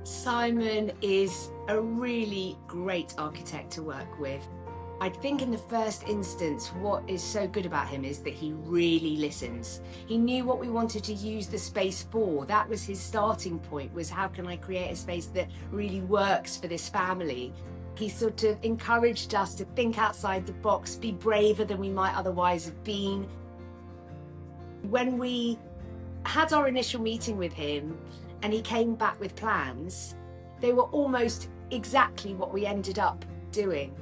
Simon is a really great architect to work with. I think in the first instance, what is so good about him is that he really listens. He knew what we wanted to use the space for. That was his starting point, was how can I create a space that really works for this family? He sort of encouraged us to think outside the box, be braver than we might otherwise have been. When we had our initial meeting with him and he came back with plans, they were almost exactly what we ended up doing.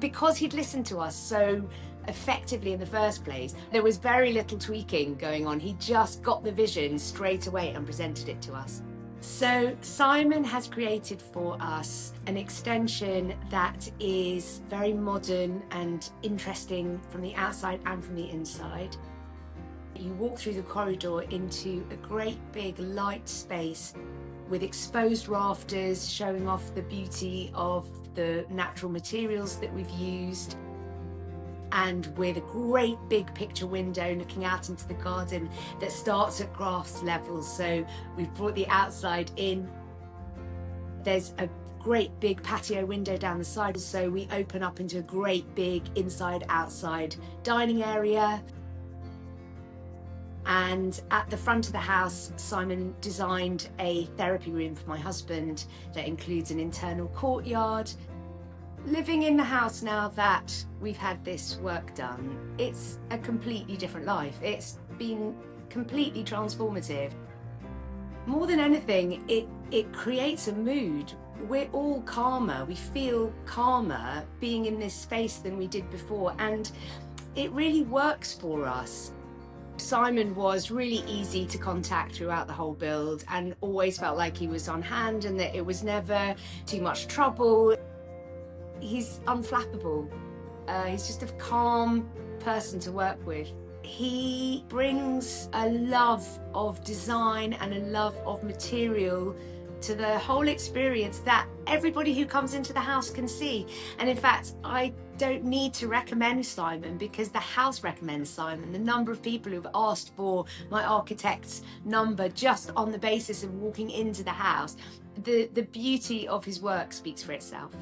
Because he'd listened to us so effectively in the first place, there was very little tweaking going on. He just got the vision straight away and presented it to us. So Simon has created for us an extension that is very modern and interesting from the outside and from the inside. You walk through the corridor into a great big light space with exposed rafters showing off the beauty of the natural materials that we've used, and with a great big picture window looking out into the garden that starts at grass level. So we've brought the outside in. There's a great big patio window down the side, so we open up into a great big inside-outside dining area. And at the front of the house, Simon designed a therapy room for my husband that includes an internal courtyard. Living in the house now that we've had this work done, it's a completely different life. It's been completely transformative. More than anything, it creates a mood. We're all calmer. We feel calmer being in this space than we did before, and it really works for us. Simon was really easy to contact throughout the whole build and always felt like he was on hand and that it was never too much trouble. He's unflappable. He's just a calm person to work with. He brings a love of design and a love of material to the whole experience that everybody who comes into the house can see. And in fact, I don't need to recommend Simon because the house recommends Simon. The number of people who've asked for my architect's number just on the basis of walking into the house, the beauty of his work speaks for itself.